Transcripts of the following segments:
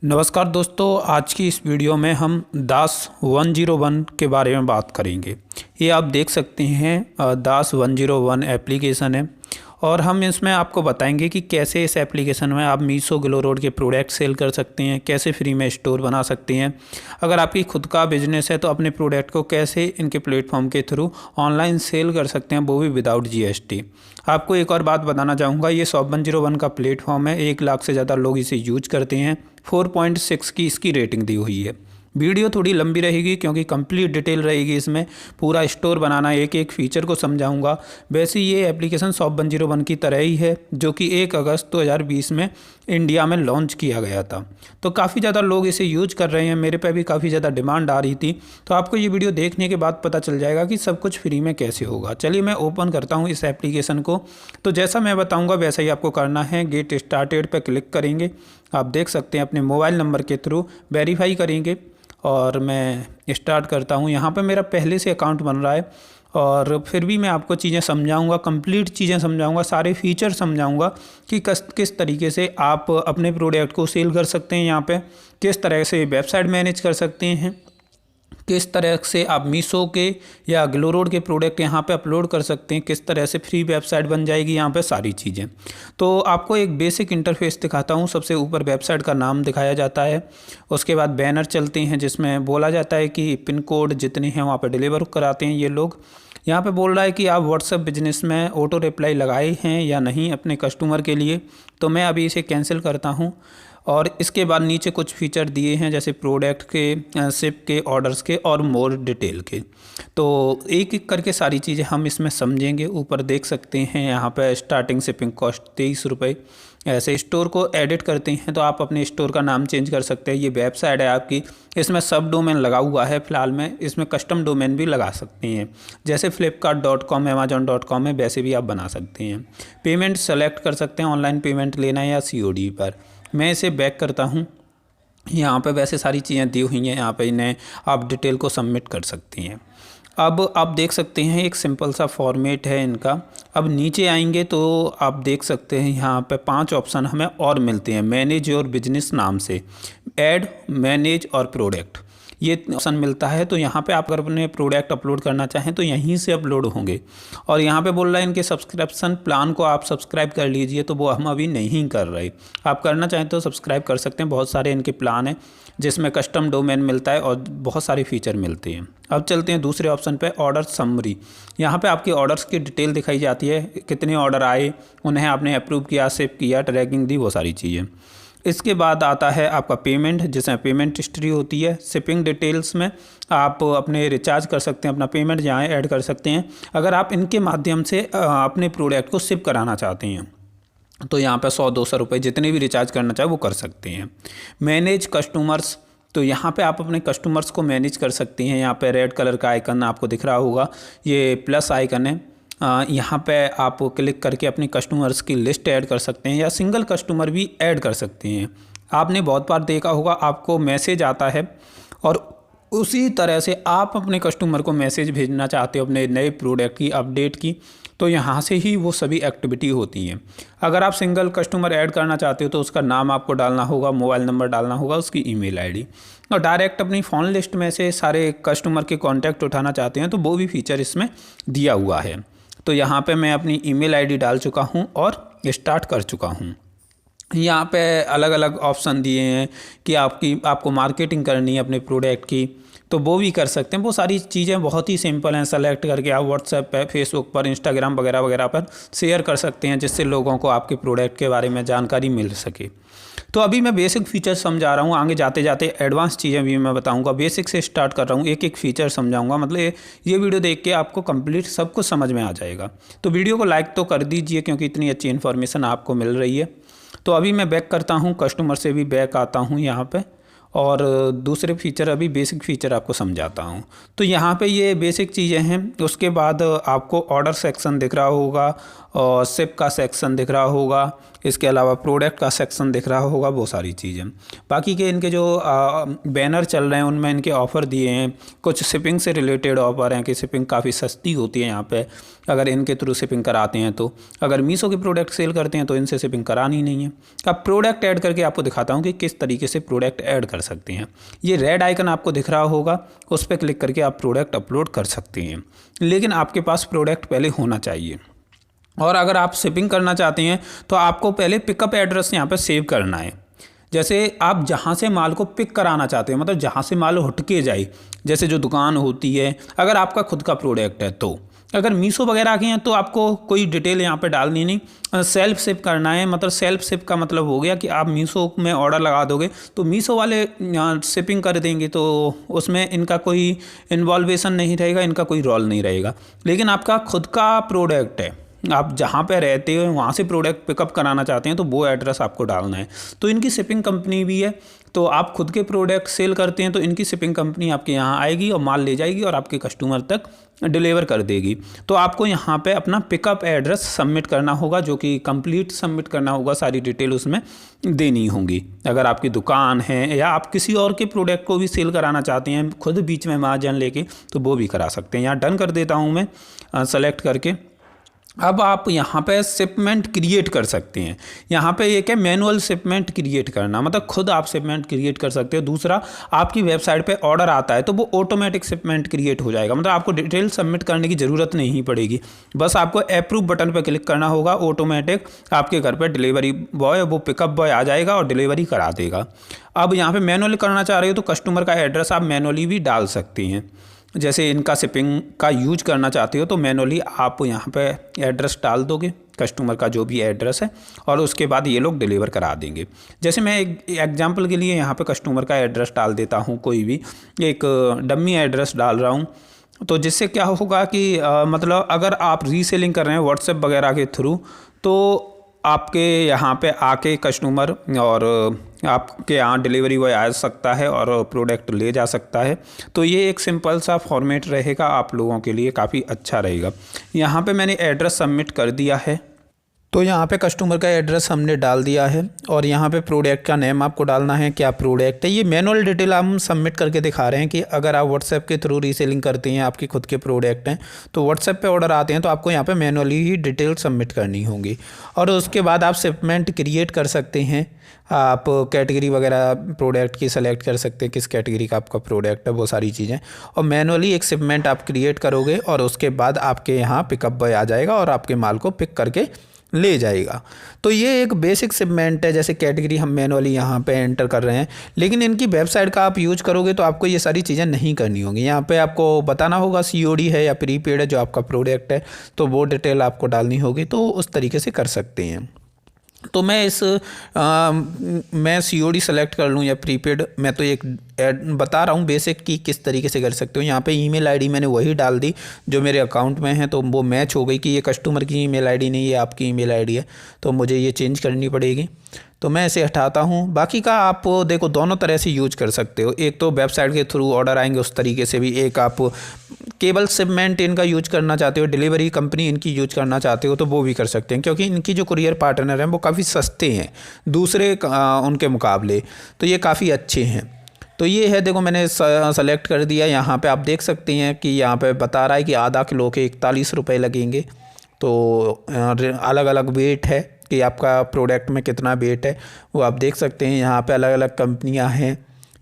नमस्कार दोस्तों, आज की इस वीडियो में हम दास 101 के बारे में बात करेंगे। ये आप देख सकते हैं दास 101 एप्लीकेशन है और हम इसमें आपको बताएंगे कि कैसे इस एप्लीकेशन में आप मीशो ग्लो रोड के प्रोडक्ट सेल कर सकते हैं, कैसे फ्री में स्टोर बना सकते हैं। अगर आपकी खुद का बिजनेस है तो अपने प्रोडक्ट को कैसे इनके प्लेटफॉर्म के थ्रू ऑनलाइन सेल कर सकते हैं, वो भी विदाउट जीएसटी। आपको एक और बात बताना चाहूँगा, ये शॉप 101 का प्लेटफॉर्म है। 1 लाख से ज़्यादा लोग इसे यूज करते हैं। 4.6 की इसकी रेटिंग दी हुई है। वीडियो थोड़ी लंबी रहेगी क्योंकि कंप्लीट डिटेल रहेगी, इसमें पूरा स्टोर बनाना, एक एक फीचर को समझाऊंगा। वैसे ये एप्लीकेशन शॉप 101 की तरह ही है जो कि 1 अगस्त 2020 में इंडिया में लॉन्च किया गया था। तो काफ़ी ज़्यादा लोग इसे यूज कर रहे हैं, मेरे पे भी काफ़ी ज़्यादा डिमांड आ रही थी। तो आपको ये वीडियो देखने के बाद पता चल जाएगा कि सब कुछ फ्री में कैसे होगा। चलिए मैं ओपन करता हूँ इस एप्लीकेशन को। तो जैसा मैं बताऊँगा वैसा ही आपको करना है। गेट स्टार्टेड पर क्लिक करेंगे। आप देख सकते हैं अपने मोबाइल नंबर के थ्रू वेरीफाई करेंगे और मैं स्टार्ट करता हूँ। यहाँ पे मेरा पहले से अकाउंट बन रहा है और फिर भी मैं आपको चीज़ें समझाऊंगा, कंप्लीट चीज़ें समझाऊंगा, सारे फीचर समझाऊंगा कि किस तरीके से आप अपने प्रोडक्ट को सेल कर सकते हैं। यहाँ पे किस तरह से वेबसाइट मैनेज कर सकते हैं, किस तरह से आप मीशो के या ग्लो रोड के प्रोडक्ट यहाँ पे अपलोड कर सकते हैं, किस तरह से फ्री वेबसाइट बन जाएगी यहाँ पे सारी चीज़ें। तो आपको एक बेसिक इंटरफेस दिखाता हूँ। सबसे ऊपर वेबसाइट का नाम दिखाया जाता है, उसके बाद बैनर चलते हैं जिसमें बोला जाता है कि पिन कोड जितने हैं वहाँ पर डिलीवर कराते हैं ये लोग। यहाँ पे बोल रहा है कि आप व्हाट्सएप बिजनेस में ऑटो रिप्लाई लगाए हैं या नहीं अपने कस्टमर के लिए। तो मैं अभी इसे कैंसिल करता हूँ। और इसके बाद नीचे कुछ फीचर दिए हैं जैसे प्रोडक्ट के, शिप के, ऑर्डर्स के और मोर डिटेल के। तो एक एक करके सारी चीज़ें हम इसमें समझेंगे। ऊपर देख सकते हैं यहाँ पर स्टार्टिंग शिपिंग कॉस्ट 23 रुपये। ऐसे स्टोर को एडिट करते हैं तो आप अपने स्टोर का नाम चेंज कर सकते हैं। ये वेबसाइट है आपकी, इसमें सब डोमेन लगा हुआ है फिलहाल में, इसमें कस्टम डोमेन भी लगा सकते हैं। जैसे flipkart.com, amazon.com है वैसे भी आप बना सकते हैं। पेमेंट सेलेक्ट कर सकते हैं, ऑनलाइन पेमेंट लेना है या COD पर। मैं इसे बैक करता हूँ। यहाँ पे वैसे सारी चीज़ें दी हुई हैं, यहाँ पे इन्हें आप डिटेल को सबमिट कर सकती हैं। अब आप देख सकते हैं एक सिंपल सा फॉर्मेट है इनका। अब नीचे आएंगे तो आप देख सकते हैं यहाँ पे 5 ऑप्शन हमें और मिलते हैं मैनेज योर बिजनेस नाम से। ऐड, मैनेज और प्रोडक्ट, ये ऑप्शन मिलता है। तो यहाँ पे आप अगर अपने प्रोडक्ट अपलोड करना चाहें तो यहीं से अपलोड होंगे। और यहाँ पे बोल रहा है इनके सब्सक्रिप्शन प्लान को आप सब्सक्राइब कर लीजिए, तो वो हम अभी नहीं कर रहे। आप करना चाहें तो सब्सक्राइब कर सकते हैं। बहुत सारे इनके प्लान हैं जिसमें कस्टम डोमेन मिलता है और बहुत सारे फीचर मिलते हैं। अब चलते हैं दूसरे ऑप्शन पे, ऑर्डर समरी। यहाँ पे आपके ऑर्डर्स की डिटेल दिखाई जाती है, कितने ऑर्डर आए, उन्हें आपने अप्रूव किया, शिप किया, ट्रैकिंग दी, वो सारी चीज़ें। इसके बाद आता है आपका पेमेंट, जिसमें पेमेंट हिस्ट्री होती है। शिपिंग डिटेल्स में आप अपने रिचार्ज कर सकते हैं, अपना पेमेंट यहाँ ऐड कर सकते हैं अगर आप इनके माध्यम से अपने प्रोडक्ट को शिप कराना चाहते हैं। तो यहाँ पे 100-200 रुपये जितने भी रिचार्ज करना चाहे वो कर सकते हैं। मैनेज कस्टमर्स, तो यहाँ पे आप अपने कस्टमर्स को मैनेज कर सकते हैं। यहाँ पे रेड कलर का आइकन आपको दिख रहा होगा, ये प्लस आइकन है। यहाँ पे आप क्लिक करके अपने कस्टमर्स की लिस्ट ऐड कर सकते हैं या सिंगल कस्टमर भी ऐड कर सकते हैं। आपने बहुत बार देखा होगा आपको मैसेज आता है और उसी तरह से आप अपने कस्टमर को मैसेज भेजना चाहते हो अपने नए प्रोडक्ट की अपडेट की, तो यहाँ से ही वो सभी एक्टिविटी होती हैं। अगर आप सिंगल कस्टमर ऐड करना चाहते हो तो उसका नाम आपको डालना होगा, मोबाइल नंबर डालना होगा, उसकी ईमेल आईडी, और डायरेक्ट अपनी फ़ोन लिस्ट में से सारे कस्टमर के कॉन्टैक्ट उठाना चाहते हैं तो वो भी फीचर इसमें दिया हुआ है। तो यहाँ पे मैं अपनी ईमेल आईडी डाल चुका हूँ और स्टार्ट कर चुका हूँ। यहाँ पे अलग अलग ऑप्शन दिए हैं कि आपको मार्केटिंग करनी है अपने प्रोडक्ट की, तो वो भी कर सकते हैं। वो सारी चीज़ें बहुत ही सिंपल हैं। सेलेक्ट करके आप व्हाट्सएप पे, फेसबुक पर, इंस्टाग्राम वगैरह वगैरह पर शेयर कर सकते हैं जिससे लोगों को आपके प्रोडक्ट के बारे में जानकारी मिल सके। तो अभी मैं बेसिक फीचर समझा रहा हूँ, आगे जाते जाते एडवांस चीज़ें भी मैं बताऊँगा। बेसिक से स्टार्ट कर रहा हूँ, एक एक फीचर समझाऊँगा। मतलब ये वीडियो देख के आपको कंप्लीट सब कुछ समझ में आ जाएगा। तो वीडियो को लाइक तो कर दीजिए क्योंकि इतनी अच्छी इन्फॉर्मेशन आपको मिल रही है। तो अभी मैं बैक करता हूँ, कस्टमर से भी बैक आता हूँ यहाँ पे और दूसरे फीचर, अभी बेसिक फीचर आपको समझाता हूँ। तो यहाँ पे ये बेसिक चीज़ें हैं। उसके बाद आपको ऑर्डर सेक्शन दिख रहा होगा और सिप का सेक्शन दिख रहा होगा, इसके अलावा प्रोडक्ट का सेक्शन दिख रहा होगा, वो सारी चीज़ें। बाकी के इनके जो बैनर चल रहे हैं उनमें इनके ऑफ़र दिए हैं, कुछ शिपिंग से रिलेटेड ऑफ़र हैं कि शिपिंग काफ़ी सस्ती होती है यहाँ पे अगर इनके थ्रू शिपिंग कराते हैं तो। अगर मीशो के प्रोडक्ट सेल करते हैं तो इनसे शिपिंग करानी नहीं है। अब प्रोडक्ट ऐड करके आपको दिखाता हूँ कि किस तरीके से प्रोडक्ट ऐड कर सकते हैं। ये रेड आइकन आपको दिख रहा होगा, उस पर क्लिक करके आप प्रोडक्ट अपलोड कर सकते हैं, लेकिन आपके पास प्रोडक्ट पहले होना चाहिए। और अगर आप शिपिंग करना चाहते हैं तो आपको पहले पिकअप एड्रेस यहाँ पर सेव करना है। जैसे आप जहाँ से माल को पिक कराना चाहते हैं, मतलब जहाँ से माल उठ के जाए, जैसे जो दुकान होती है, अगर आपका खुद का प्रोडक्ट है तो। अगर मीशो वगैरह के हैं तो आपको कोई डिटेल यहाँ पे डालनी नहीं, सेल्फ शिप करना है। मतलब सेल्फ शिप का मतलब हो गया कि आप मीशो में ऑर्डर लगा दोगे तो मीशो वाले शिपिंग कर देंगे, तो उसमें इनका कोई इन्वॉल्वेशन नहीं रहेगा, इनका कोई रोल नहीं रहेगा। लेकिन आपका खुद का प्रोडक्ट है, आप जहाँ पे रहते हो वहाँ से प्रोडक्ट पिकअप कराना चाहते हैं तो वो एड्रेस आपको डालना है। तो इनकी शिपिंग कंपनी भी है, तो आप खुद के प्रोडक्ट सेल करते हैं तो इनकी शिपिंग कंपनी आपके यहाँ आएगी और माल ले जाएगी और आपके कस्टमर तक डिलीवर कर देगी। तो आपको यहाँ पे अपना पिकअप एड्रेस सबमिट करना होगा, जो कि कंप्लीट सबमिट करना होगा, सारी डिटेल उसमें देनी होंगी। अगर आपकी दुकान है या आप किसी और के प्रोडक्ट को भी सेल कराना चाहते हैं खुद बीच में मार्जिन लेके, तो वो भी करा सकते हैं। यहाँ डन कर देता हूँ मैं सेलेक्ट करके। अब आप यहाँ पे शिपमेंट क्रिएट कर सकते हैं। यहाँ पे एक है मैनुअल शिपमेंट क्रिएट करना, मतलब खुद आप शिपमेंट क्रिएट कर सकते हो। दूसरा, आपकी वेबसाइट पे ऑर्डर आता है तो वो ऑटोमेटिक शिपमेंट क्रिएट हो जाएगा, मतलब आपको डिटेल सबमिट करने की ज़रूरत नहीं पड़ेगी। बस आपको अप्रूव बटन पे क्लिक करना होगा, ऑटोमेटिक आपके घर पर डिलीवरी बॉय, वो पिकअप बॉय आ जाएगा और डिलीवरी करा देगा। अब यहाँ पर मैनुअली करना चाह रहे हो तो कस्टमर का एड्रेस आप मैनुअली भी डाल सकते हैं। जैसे इनका शिपिंग का यूज करना चाहते हो तो मैनुअली आप यहाँ पे एड्रेस डाल दोगे, कस्टमर का जो भी एड्रेस है, और उसके बाद ये लोग डिलीवर करा देंगे। जैसे मैं एक एग्जांपल के लिए यहाँ पे कस्टमर का एड्रेस डाल देता हूँ, कोई भी एक डमी एड्रेस डाल रहा हूँ। तो जिससे क्या होगा कि मतलब अगर आप रीसेलिंग कर रहे हैं व्हाट्सएप वगैरह के थ्रू, तो आपके यहाँ पे आके कस्टमर और आपके यहाँ डिलीवरी बॉय आ सकता है और प्रोडक्ट ले जा सकता है। तो ये एक सिंपल सा फॉर्मेट रहेगा, आप लोगों के लिए काफ़ी अच्छा रहेगा। यहाँ पे मैंने एड्रेस सबमिट कर दिया है, तो यहाँ पे कस्टमर का एड्रेस हमने डाल दिया है और यहाँ पे प्रोडक्ट का नेम आपको डालना है, क्या प्रोडक्ट है। ये मैनुअल डिटेल हम सबमिट करके दिखा रहे हैं कि अगर आप व्हाट्सएप के थ्रू रीसेलिंग करते हैं, आपके खुद के प्रोडक्ट हैं, तो व्हाट्सएप पे ऑर्डर आते हैं तो आपको यहाँ पे मैनुअली ही डिटेल सबमिट करनी होंगी। और उसके बाद आप शिपमेंट क्रिएट कर सकते हैं, आप कैटेगरी वगैरह प्रोडक्ट की सेलेक्ट कर सकते हैं, किस कैटेगरी का आपका प्रोडक्ट है, वो सारी चीज़ें। और मैनुअली एक शिपमेंट आप क्रिएट करोगे और उसके बाद आपके यहाँ पिकअप बॉय आ जाएगा और आपके माल को पिक करके ले जाएगा। तो ये एक बेसिक शिपमेंट है, जैसे कैटेगरी हम मैनुअली यहाँ पे एंटर कर रहे हैं। लेकिन इनकी वेबसाइट का आप यूज करोगे तो आपको ये सारी चीज़ें नहीं करनी होंगी। यहाँ पे आपको बताना होगा COD है या प्रीपेड है जो आपका प्रोडक्ट है, तो वो डिटेल आपको डालनी होगी, तो उस तरीके से कर सकते हैं। तो मैं मैं COD सेलेक्ट कर लूँ या प्रीपेड, मैं तो एक बता रहा हूँ बेसिक की किस तरीके से कर सकते हो। यहाँ पे ईमेल आईडी मैंने वही डाल दी जो मेरे अकाउंट में है, तो वो मैच हो गई कि ये कस्टमर की ईमेल आईडी नहीं, ये आपकी ईमेल आईडी है, तो मुझे ये चेंज करनी पड़ेगी। तो मैं इसे हटाता हूँ। बाकी का आप देखो दोनों तरह से यूज कर सकते हो, एक तो वेबसाइट के थ्रू ऑर्डर आएंगे उस तरीके से भी, एक आप केबल शिपमेंट इनका यूज करना चाहते हो, डिलीवरी कंपनी इनकी यूज करना चाहते हो तो वो भी कर सकते हैं, क्योंकि इनकी जो कुरियर पार्टनर हैं वो काफ़ी सस्ते हैं दूसरे उनके मुकाबले, तो ये काफ़ी अच्छे हैं। तो ये है, देखो मैंने सेलेक्ट कर दिया। यहाँ पे आप देख सकते हैं कि यहाँ पे बता रहा है कि आधा किलो के 41 रुपये लगेंगे। तो अलग अलग वेट है कि आपका प्रोडक्ट में कितना वेट है वो आप देख सकते हैं। यहाँ पे अलग अलग कंपनियाँ हैं,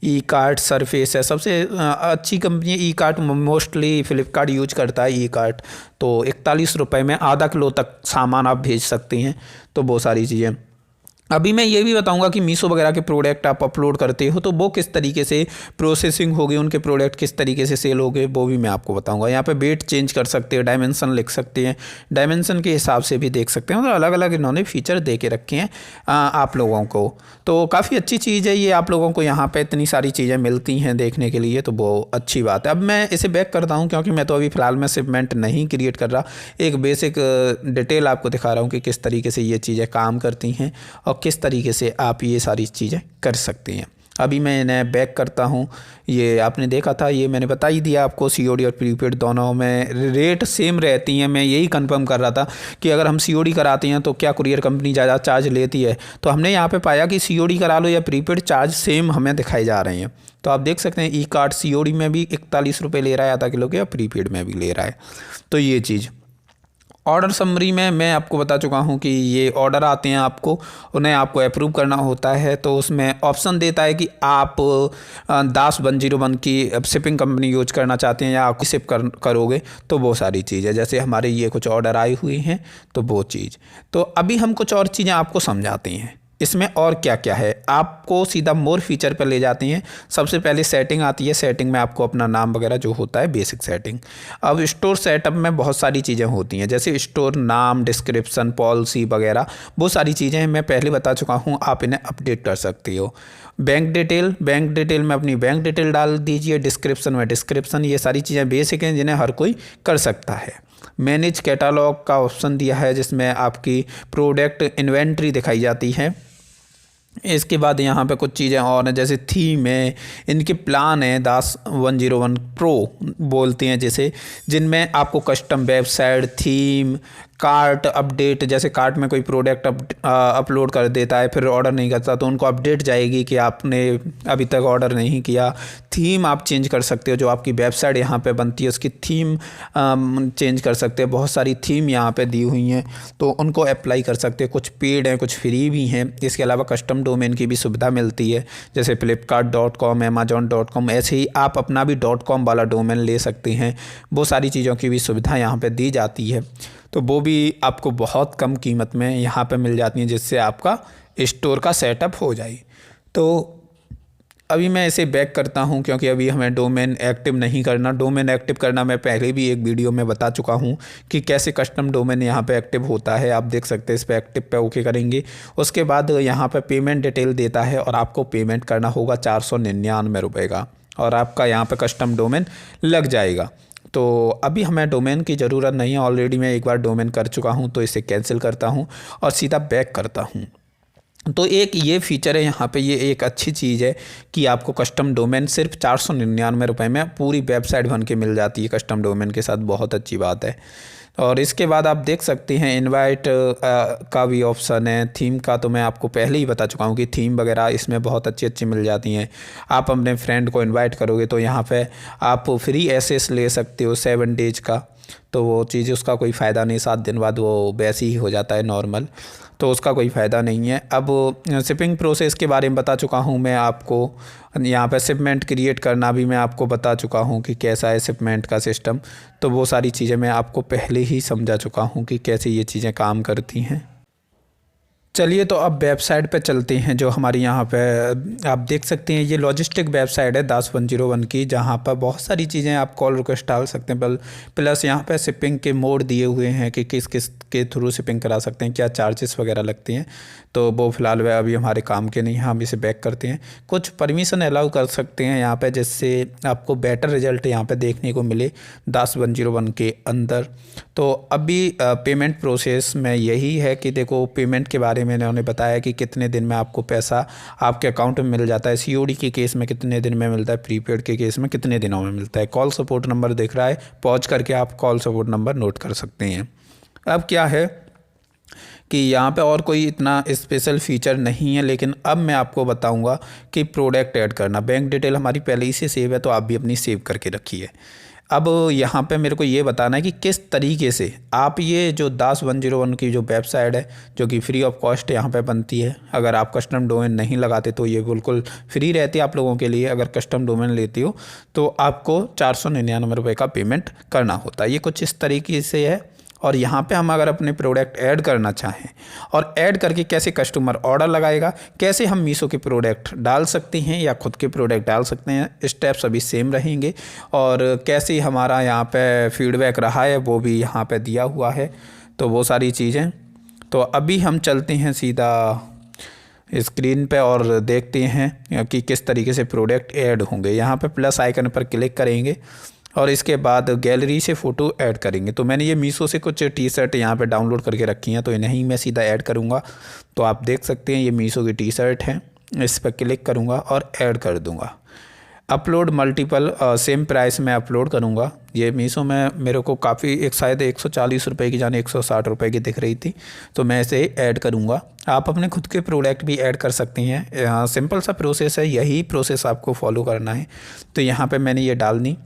ई-कार्ट, सरफेस है, सबसे अच्छी कंपनी है ई-कार्ट, मोस्टली फ्लिपकार्ट यूज करता है ई-कार्ट। तो 41 रुपये में आधा किलो तक सामान आप भेज सकते हैं, तो वो सारी चीज़ें। अभी मैं ये भी बताऊंगा कि मीशो वगैरह के प्रोडक्ट आप अपलोड करते हो तो वो किस तरीके से प्रोसेसिंग होगी, उनके प्रोडक्ट किस तरीके से सेल होंगे वो भी मैं आपको बताऊंगा। यहाँ पे वेट चेंज कर सकते हैं, डायमेंशन लिख सकते हैं, डायमेंशन के हिसाब से भी देख सकते हैं, मतलब अलग अलग इन्होंने फीचर दे के रखे हैं आप लोगों को। तो काफ़ी अच्छी चीज़ है ये, आप लोगों को यहाँ पर इतनी सारी चीज़ें मिलती हैं देखने के लिए, तो वो अच्छी बात है। अब मैं इसे बैक करता हूँ क्योंकि मैं तो अभी फ़िलहाल मैं शिपमेंट नहीं क्रिएट कर रहा, एक बेसिक डिटेल आपको दिखा रहा हूँ कि किस तरीके से ये चीज़ें काम करती हैं और किस तरीके से आप ये सारी चीज़ें कर सकते हैं। अभी मैं इन्हें बैक करता हूँ। ये आपने देखा था, ये मैंने बता ही दिया आपको, सीओडी और प्रीपेड दोनों में रेट सेम रहती हैं। मैं यही कंफर्म कर रहा था कि अगर हम सीओडी कराते हैं तो क्या कुरियर कंपनी ज़्यादा चार्ज लेती है। तो हमने यहाँ पे पाया कि सीओडी करा लो या प्रीपेड, चार्ज सेम हमें दिखाई जा रहे हैं। तो आप देख सकते हैं ई कार्ड सीओडी में भी 41 रुपये ले रहा है आधा किलो के, और प्रीपेड में भी ले रहा है। तो ये चीज़ ऑर्डर समरी में मैं आपको बता चुका हूँ कि ये ऑर्डर आते हैं आपको, उन्हें आपको अप्रूव करना होता है। तो उसमें ऑप्शन देता है कि आप दास 101 की शिपिंग कंपनी यूज करना चाहते हैं या आप शिप करोगे। तो वो सारी चीज़ है, जैसे हमारे ये कुछ ऑर्डर आए हुए हैं तो वो चीज़। तो अभी हम कुछ और चीज़ें आपको समझाते हैं इसमें और क्या क्या है। आपको सीधा मोर फीचर पर ले जाते हैं। सबसे पहले सेटिंग आती है, सेटिंग में आपको अपना नाम वगैरह जो होता है बेसिक सेटिंग। अब स्टोर सेटअप में बहुत सारी चीज़ें होती हैं, जैसे स्टोर नाम, डिस्क्रिप्शन, पॉलिसी वगैरह, वो सारी चीज़ें मैं पहले बता चुका हूँ, आप इन्हें अपडेट कर सकते हो। बैंक डिटेल में अपनी बैंक डिटेल डाल दीजिए, डिस्क्रिप्शन में डिस्क्रिप्शन, ये सारी चीज़ें बेसिक हैं जिन्हें हर कोई कर सकता है। मैनेज कैटालॉग का ऑप्शन दिया है जिसमें आपकी प्रोडक्ट इन्वेंट्री दिखाई जाती है। इसके बाद यहाँ पे कुछ चीज़ें और हैं, जैसे थीम है, इनके प्लान है दास 101 प्रो बोलते हैं जिसे, जिनमें आपको custom website, theme, cart update, जैसे कार्ट में कोई प्रोडक्ट अपलोड कर देता है फिर ऑर्डर नहीं करता तो उनको अपडेट जाएगी कि आपने अभी तक ऑर्डर नहीं किया। थीम आप चेंज कर सकते हो, जो आपकी वेबसाइट यहाँ पे बनती है उसकी थीम चेंज कर सकते हैं। बहुत सारी थीम यहाँ पे दी हुई हैं तो उनको अप्लाई कर सकते हैं, कुछ पेड हैं कुछ फ्री भी हैं। इसके अलावा कस्टम डोमेन की भी सुविधा मिलती है, जैसे flipkart.com, amazon.com, ऐसे ही आप अपना भी .com वाला डोमेन ले सकते हैं। वो सारी चीज़ों की भी सुविधा यहाँ पे दी जाती है, तो वो भी आपको बहुत कम कीमत में यहाँ पे मिल जाती हैं, जिससे आपका स्टोर का सेटअप हो जाए। तो अभी मैं इसे बैक करता हूँ क्योंकि अभी हमें डोमेन एक्टिव नहीं करना। डोमेन एक्टिव करना मैं पहले भी एक वीडियो में बता चुका हूँ कि कैसे कस्टम डोमेन यहाँ पे एक्टिव होता है। आप देख सकते हैं, इस पर एक्टिव पे ओके करेंगे। उसके बाद यहाँ पे पेमेंट डिटेल देता है और आपको पेमेंट करना होगा 499 रुपये का, और आपका यहाँ पे कस्टम डोमेन लग जाएगा। तो अभी हमें डोमेन की ज़रूरत नहीं है, ऑलरेडी मैं एक बार डोमेन कर चुका हूँ, तो इसे कैंसिल करता हूँ और सीधा बैक करता हूँ। तो एक ये फीचर है यहाँ पे, ये एक अच्छी चीज़ है कि आपको कस्टम डोमेन सिर्फ 499 रुपये में पूरी वेबसाइट बन के मिल जाती है कस्टम डोमेन के साथ, बहुत अच्छी बात है। और इसके बाद आप देख सकते हैं इनवाइट का भी ऑप्शन है। थीम का तो मैं आपको पहले ही बता चुका हूँ कि थीम वगैरह इसमें बहुत अच्छी अच्छी मिल जाती हैं। आप अपने फ्रेंड को इनवाइट करोगे तो यहाँ पे आप फ्री एक्सेस ले सकते हो 7 डेज का, तो वो चीज़ उसका कोई फ़ायदा नहीं, 7 दिन बाद वो वैसे ही हो जाता है नॉर्मल, तो उसका कोई फ़ायदा नहीं है। अब शिपिंग प्रोसेस के बारे में बता चुका हूँ मैं आपको। यहाँ पे शिपमेंट क्रिएट करना भी मैं आपको बता चुका हूँ कि कैसा है शिपमेंट का सिस्टम। तो वो सारी चीज़ें मैं आपको पहले ही समझा चुका हूँ कि कैसे ये चीज़ें काम करती हैं। चलिए तो अब वेबसाइट पे चलते हैं, जो हमारी यहाँ पे आप देख सकते हैं, ये लॉजिस्टिक वेबसाइट है दास 101 की, जहाँ पर बहुत सारी चीज़ें आप कॉल रिक्वेस्ट डाल सकते हैं। प्लस यहाँ पे शिपिंग के मोड दिए हुए हैं कि किस किस के थ्रू शिपिंग करा सकते हैं, क्या चार्जेस वगैरह लगते हैं। तो वो फ़िलहाल वह अभी हमारे काम के नहीं हैं, हम इसे बैक करते हैं। कुछ परमिशन अलाउ कर सकते हैं यहाँ पर, जिससे आपको बेटर रिजल्ट यहाँ पर देखने को मिले दास 101 के अंदर। तो अभी पेमेंट प्रोसेस में यही है कि देखो, पेमेंट के बारे में उन्होंने बताया कि कितने दिन में आपको पैसा आपके अकाउंट में मिल जाता है। सीओडी के केस में कितने दिन में मिलता है, प्रीपेड के केस में कितने दिनों में मिलता है। कॉल सपोर्ट नंबर दिख रहा है, पॉज करके आप कॉल सपोर्ट नंबर नोट कर सकते हैं। अब क्या है कि यहाँ पे और कोई इतना स्पेशल फीचर नहीं है, लेकिन अब मैं आपको बताऊँगा कि प्रोडक्ट ऐड करना। बैंक डिटेल हमारी पहले ही से सेव है, तो आप भी अपनी सेव करके रखिए। अब यहाँ पे मेरे को ये बताना है कि किस तरीके से आप ये जो दास 101 की जो वेबसाइट है, जो कि फ्री ऑफ कॉस्ट यहाँ पे बनती है, अगर आप कस्टम डोमेन नहीं लगाते तो ये बिल्कुल फ्री रहती है आप लोगों के लिए। अगर कस्टम डोमेन लेती हो तो आपको 499 रुपये का पेमेंट करना होता है। ये कुछ इस तरीके से है। और यहाँ पे हम अगर अपने प्रोडक्ट ऐड करना चाहें, और ऐड करके कैसे कस्टमर ऑर्डर लगाएगा, कैसे हम मीशो के प्रोडक्ट डाल सकते हैं या खुद के प्रोडक्ट डाल सकते हैं, स्टेप सभी सेम रहेंगे। और कैसे हमारा यहाँ पे फीडबैक रहा है वो भी यहाँ पे दिया हुआ है, तो वो सारी चीज़ें। तो अभी हम चलते हैं सीधा स्क्रीन पे और देखते हैं कि किस तरीके से प्रोडक्ट ऐड होंगे। यहाँ पे प्लस आइकन पर क्लिक करेंगे और इसके बाद गैलरी से फ़ोटो ऐड करेंगे। तो मैंने ये मीशो से कुछ टी शर्ट यहाँ पे डाउनलोड करके रखी हैं, तो इन्हें ही मैं सीधा ऐड करूँगा। तो आप देख सकते हैं ये मीशो की टी शर्ट है, इस पर क्लिक करूँगा और ऐड कर दूँगा। अपलोड मल्टीपल सेम प्राइस में अपलोड करूँगा। ये मीशो में मेरे को काफ़ी एक शायद 140 रुपये की जाने 160 रुपये की दिख रही थी, तो मैं इसे ऐड करूँगा। आप अपने खुद के प्रोडक्ट भी ऐड कर सकती हैं। सिंपल सा प्रोसेस है, यही प्रोसेस आपको फॉलो करना है। तो यहाँ पे मैंने ये डाल दी,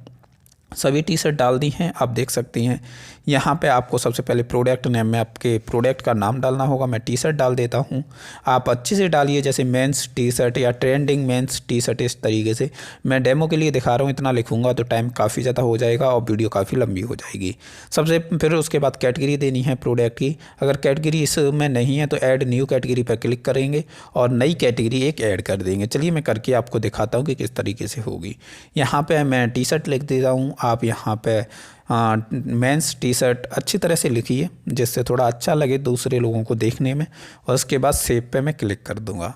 सभी टी शर्ट डाल दी हैं, आप देख सकती हैं। यहाँ पे आपको सबसे पहले प्रोडक्ट नेम में आपके प्रोडक्ट का नाम डालना होगा। मैं टी शर्ट डाल देता हूँ, आप अच्छे से डालिए, जैसे मेंस टी शर्ट या ट्रेंडिंग मेंस टी शर्ट, इस तरीके से। मैं डेमो के लिए दिखा रहा हूँ, इतना लिखूँगा तो टाइम काफ़ी ज़्यादा हो जाएगा और वीडियो काफ़ी लंबी हो जाएगी। सबसे फिर उसके बाद कैटेगरी देनी है प्रोडक्ट की। अगर कैटेगरी इसमें नहीं है तो ऐड न्यू कैटेगरी पर क्लिक करेंगे और नई कैटेगरी एक ऐड कर देंगे। चलिए मैं करके आपको दिखाता हूँ कि किस तरीके से होगी। यहाँ पर मैं टी शर्ट लिख देता हूँ, आप यहाँ पे मेंस टी शर्ट अच्छी तरह से लिखिए जिससे थोड़ा अच्छा लगे दूसरे लोगों को देखने में। और उसके बाद सेव पे मैं क्लिक कर दूंगा,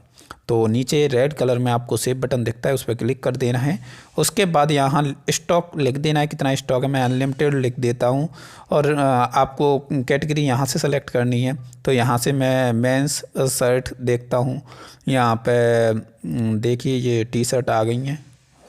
तो नीचे रेड कलर में आपको सेव बटन दिखता है, उस पर क्लिक कर देना है। उसके बाद यहाँ स्टॉक लिख देना है, कितना स्टॉक है। मैं अनलिमिटेड लिख देता हूँ और आपको कैटेगरी यहाँ से सेलेक्ट करनी है। तो यहाँ से मैं मेंस शर्ट देखता हूँ, यहाँ पे देखिए ये टी शर्ट आ गई हैं।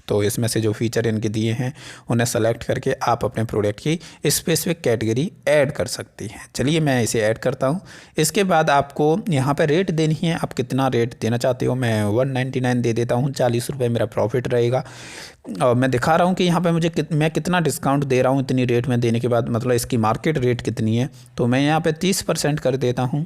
तो इसमें से जो फीचर इनके दिए हैं उन्हें सेलेक्ट करके आप अपने प्रोडक्ट की स्पेसिफिक कैटेगरी ऐड कर सकती हैं। चलिए मैं इसे ऐड करता हूँ। इसके बाद आपको यहाँ पर रेट देनी है, आप कितना रेट देना चाहते हो। मैं 199 दे देता हूँ, 40 रुपये मेरा प्रॉफिट रहेगा। और मैं दिखा रहा हूँ कि यहाँ पे मुझे मैं कितना डिस्काउंट दे रहा हूँ इतनी रेट में देने के बाद, मतलब इसकी मार्केट रेट कितनी है। तो मैं यहाँ पर 30% कर देता हूँ।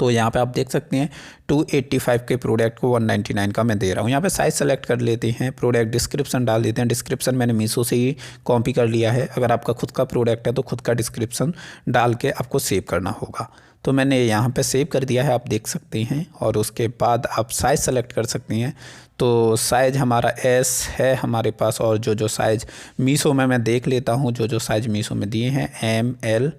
तो यहाँ पे आप देख सकते हैं 285 के प्रोडक्ट को 199 का मैं दे रहा हूँ। यहाँ पे साइज़ सेलेक्ट कर लेते हैं, प्रोडक्ट डिस्क्रिप्शन डाल देते हैं। डिस्क्रिप्शन मैंने मीशो से ही कॉपी कर लिया है। अगर आपका खुद का प्रोडक्ट है तो खुद का डिस्क्रिप्शन डाल के आपको सेव करना होगा। तो मैंने यहाँ पे सेव कर दिया है, आप देख सकते हैं। और उसके बाद आप साइज़ सेलेक्ट कर सकती हैं। तो साइज़ हमारा एस है हमारे पास, और जो साइज़ मीशो में मैं देख लेता हूँ, जो साइज़ मीशो में दिए हैं ML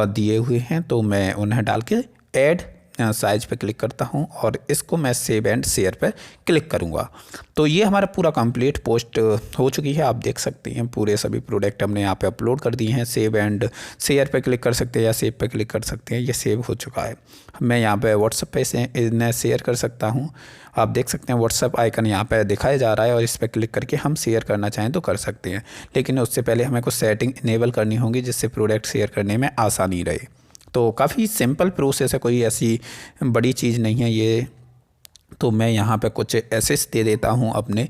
दिए हुए हैं, तो मैं उन्हें डाल के ऐड साइज पे क्लिक करता हूं और इसको मैं सेव एंड शेयर पे क्लिक करूंगा। तो ये हमारा पूरा कंप्लीट पोस्ट हो चुकी है। आप देख सकते हैं पूरे सभी प्रोडक्ट हमने यहाँ पे अपलोड कर दिए हैं। सेव एंड शेयर पे क्लिक कर सकते हैं या सेव पे क्लिक कर सकते हैं, ये सेव हो चुका है। मैं यहाँ पे व्हाट्सएप पे से इन्हें शेयर कर सकता हूँ। आप देख सकते हैं व्हाट्सएप आइकन यहाँ पे दिखाया जा रहा है और इस पर क्लिक करके हम शेयर करना चाहें तो कर सकते हैं। लेकिन उससे पहले हमें कुछ सेटिंग इनेबल करनी होगी जिससे प्रोडक्ट शेयर करने में आसानी रहे। तो काफ़ी सिंपल प्रोसेस है, कोई ऐसी बड़ी चीज़ नहीं है ये। तो मैं यहाँ पे कुछ एसेस दे देता हूँ अपने,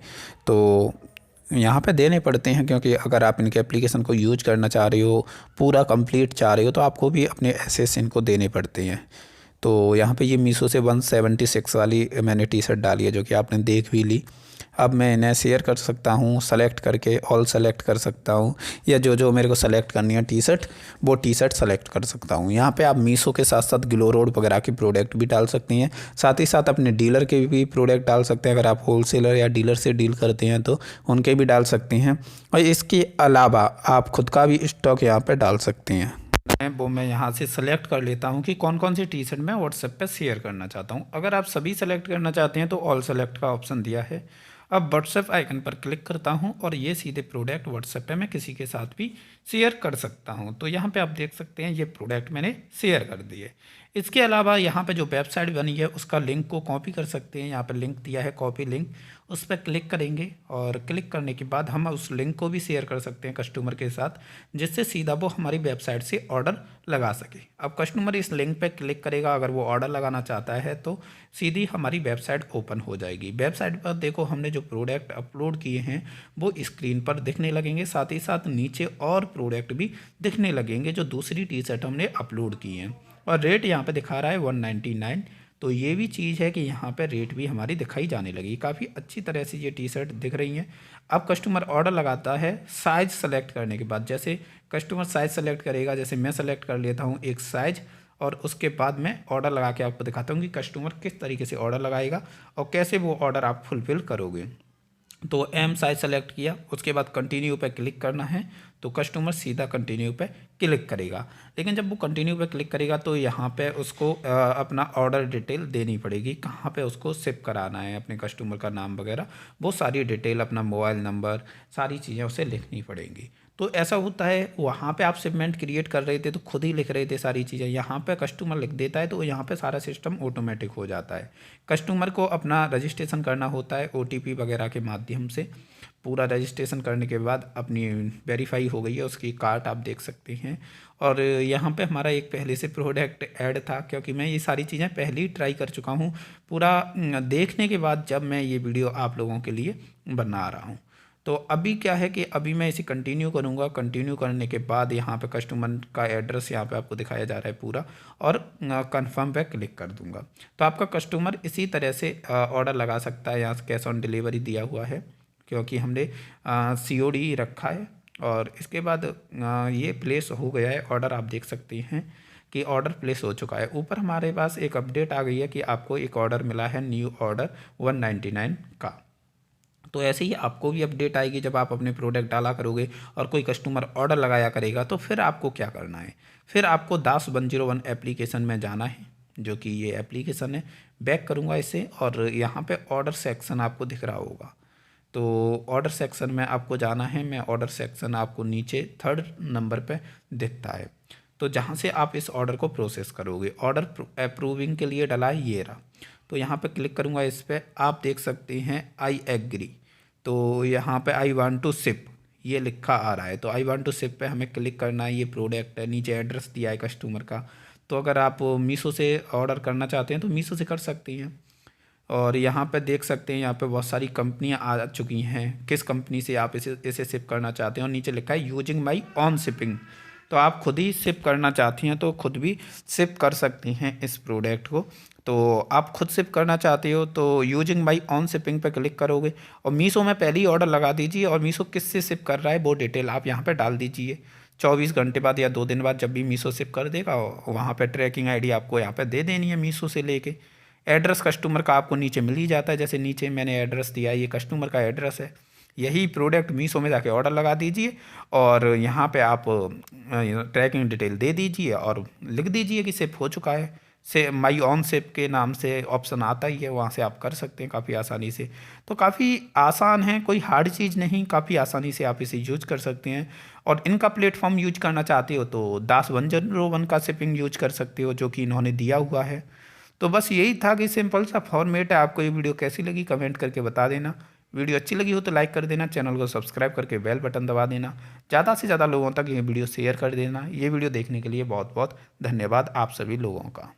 तो यहाँ पे देने पड़ते हैं क्योंकि अगर आप इनके एप्लीकेशन को यूज करना चाह रहे हो, पूरा कंप्लीट चाह रहे हो, तो आपको भी अपने एसेस इनको देने पड़ते हैं। तो यहाँ पे ये मीशो से 176 वाली मैंने टी शर्ट डाली है जो कि आपने देख भी ली। अब मैं इन्हें शेयर कर सकता हूँ, सेलेक्ट करके ऑल सेलेक्ट कर सकता हूँ, या जो मेरे को सेलेक्ट करनी है टी शर्ट वो टी शर्ट सेलेक्ट कर सकता हूँ। यहाँ पे आप मीशो के साथ साथ ग्लो रोड वगैरह के प्रोडक्ट भी डाल सकती हैं, साथ ही साथ अपने डीलर के भी प्रोडक्ट डाल सकते हैं। अगर आप होलसेलर या डीलर से डील करते हैं तो उनके भी डाल सकते हैं। और इसके अलावा आप खुद का भी स्टॉक यहाँ पर डाल सकते हैं। मैं यहाँ से सेलेक्ट कर लेता हूँ कि कौन कौन सी टी शर्ट मैं व्हाट्सएप पे शेयर करना चाहता हूँ। अगर आप सभी सेलेक्ट करना चाहते हैं तो ऑल सेलेक्ट का ऑप्शन दिया है। अब व्हाट्सएप आइकन पर क्लिक करता हूँ और ये सीधे प्रोडक्ट व्हाट्सएप पे मैं किसी के साथ भी शेयर कर सकता हूँ। तो यहाँ पे आप देख सकते हैं ये प्रोडक्ट मैंने शेयर कर दिए। इसके अलावा यहाँ पे जो वेबसाइट बनी है उसका लिंक को कॉपी कर सकते हैं। यहाँ पे लिंक दिया है कॉपी लिंक, उस पर क्लिक करेंगे और क्लिक करने के बाद हम उस लिंक को भी शेयर कर सकते हैं कस्टमर के साथ, जिससे सीधा वो हमारी वेबसाइट से ऑर्डर लगा सके। अब कस्टमर इस लिंक पे क्लिक करेगा, अगर वो ऑर्डर लगाना चाहता है तो सीधी हमारी वेबसाइट ओपन हो जाएगी। वेबसाइट पर देखो हमने जो प्रोडक्ट अपलोड किए हैं वो स्क्रीन पर दिखने लगेंगे, साथ ही साथ नीचे और प्रोडक्ट भी दिखने लगेंगे जो दूसरी टी शर्ट हमने अपलोड की हैं। और रेट यहाँ पे दिखा रहा है 199। तो ये भी चीज़ है कि यहाँ पे रेट भी हमारी दिखाई जाने लगी। काफ़ी अच्छी तरह से ये टी शर्ट दिख रही हैं। अब कस्टमर ऑर्डर लगाता है साइज़ सेलेक्ट करने के बाद, जैसे कस्टमर साइज़ सेलेक्ट करेगा, जैसे मैं सेलेक्ट कर लेता हूँ एक साइज़, और उसके बाद मैं ऑर्डर लगा के आपको दिखाता हूँ कि कस्टमर किस तरीके से ऑर्डर लगाएगा और कैसे वो ऑर्डर आप फुलफ़िल करोगे। तो एम साइज सेलेक्ट किया, उसके बाद कंटिन्यू पे क्लिक करना है, तो कस्टमर सीधा कंटिन्यू पे क्लिक करेगा। लेकिन जब वो कंटिन्यू पे क्लिक करेगा तो यहाँ पे उसको अपना ऑर्डर डिटेल देनी पड़ेगी, कहाँ पे उसको शिप कराना है, अपने कस्टमर का नाम वगैरह वो सारी डिटेल, अपना मोबाइल नंबर, सारी चीज़ें उसे लिखनी पड़ेंगी। तो ऐसा होता है, वहाँ पे आप शिपमेंट क्रिएट कर रहे थे तो खुद ही लिख रहे थे सारी चीज़ें, यहाँ पे कस्टमर लिख देता है तो यहाँ पे सारा सिस्टम ऑटोमेटिक हो जाता है। कस्टमर को अपना रजिस्ट्रेशन करना होता है OTP वगैरह के माध्यम से। पूरा रजिस्ट्रेशन करने के बाद अपनी वेरीफाई हो गई है, उसकी कार्ड आप देख सकते हैं। और यहाँ पे हमारा एक पहले से प्रोडक्ट ऐड था, क्योंकि मैं ये सारी चीज़ें पहले ही ट्राई कर चुका हूँ पूरा देखने के बाद, जब मैं ये वीडियो आप लोगों के लिए बना रहा हूँ। तो अभी क्या है कि अभी मैं इसे कंटिन्यू करूँगा। कंटिन्यू करने के बाद यहाँ पे कस्टमर का एड्रेस यहाँ पे आपको दिखाया जा रहा है पूरा, और कंफर्म पे क्लिक कर दूँगा। तो आपका कस्टमर इसी तरह से ऑर्डर लगा सकता है। यहाँ से कैश ऑन डिलीवरी दिया हुआ है, क्योंकि हमने COD रखा है। और इसके बाद ये प्लेस हो गया है ऑर्डर, आप देख सकते हैं कि ऑर्डर प्लेस हो चुका है। ऊपर हमारे पास एक अपडेट आ गई है कि आपको एक ऑर्डर मिला है, न्यू ऑर्डर 199 का। तो ऐसे ही आपको भी अपडेट आएगी जब आप अपने प्रोडक्ट डाला करोगे और कोई कस्टमर ऑर्डर लगाया करेगा। तो फिर आपको क्या करना है, फिर आपको दास 101 एप्लीकेशन में जाना है, जो कि ये एप्लीकेशन है। बैक करूँगा इसे, और यहाँ पे ऑर्डर सेक्शन आपको दिख रहा होगा। तो ऑर्डर सेक्शन में आपको जाना है। मैं ऑर्डर सेक्शन आपको नीचे 3rd नंबर पे दिखता है, तो जहाँ से आप इस ऑर्डर को प्रोसेस करोगे। ऑर्डर अप्रूविंग के लिए डला है, ये रहा। तो यहाँ पे क्लिक करूँगा इस पर, आप देख सकते हैं आई एग्री। तो यहाँ पे आई वांट टू शिप ये लिखा आ रहा है, तो आई वांट टू शिप पे हमें क्लिक करना है। ये प्रोडक्ट है, नीचे एड्रेस दिया है कस्टमर का। तो अगर आप मीशो से ऑर्डर करना चाहते हैं तो मीशो से कर सकते हैं। और यहाँ पे देख सकते हैं, यहाँ पे बहुत सारी कंपनियाँ आ चुकी हैं, किस कंपनी से आप इसे शिप करना चाहते हैं। और नीचे लिखा है यूजिंग माई ऑन शिपिंग, तो आप खुद ही शिप करना चाहती हैं तो खुद भी शिप कर सकती हैं इस प्रोडक्ट को। तो आप खुद शिप करना चाहते हो तो यूजिंग माई ऑन शिपिंग पे क्लिक करोगे, और मीशो में पहले ही ऑर्डर लगा दीजिए, और मीशो किससे शिप कर रहा है वो डिटेल आप यहाँ पे डाल दीजिए। 24 घंटे बाद या 2 दिन बाद जब भी मीशो शिप कर देगा, वहाँ पे ट्रैकिंग ID आपको यहाँ पे दे देनी है मीशो से लेके। एड्रेस कस्टमर का आपको नीचे मिल ही जाता है, जैसे नीचे मैंने एड्रेस दिया है, ये कस्टमर का एड्रेस है। यही प्रोडक्ट मीशो में जाके ऑर्डर लगा दीजिए, और यहाँ पे आप ट्रैकिंग डिटेल दे दीजिए और लिख दीजिए कि शिप हो चुका है। से माई ऑन शिप के नाम से ऑप्शन आता ही है, वहाँ से आप कर सकते हैं काफ़ी आसानी से। तो काफ़ी आसान है, कोई हार्ड चीज़ नहीं, काफ़ी आसानी से आप इसे यूज कर सकते हैं। और इनका प्लेटफॉर्म यूज करना चाहते हो तो दास 101 का शिपिंग यूज कर सकते हो, जो कि इन्होंने दिया हुआ है। तो बस यही था कि सिंपल सा फॉर्मेट है। आपको ये वीडियो कैसी लगी कमेंट करके बता देना। वीडियो अच्छी लगी हो तो लाइक कर देना, चैनल को सब्सक्राइब करके बेल बटन दबा देना, ज़्यादा से ज़्यादा लोगों तक ये वीडियो शेयर कर देना। ये वीडियो देखने के लिए बहुत बहुत धन्यवाद आप सभी लोगों का।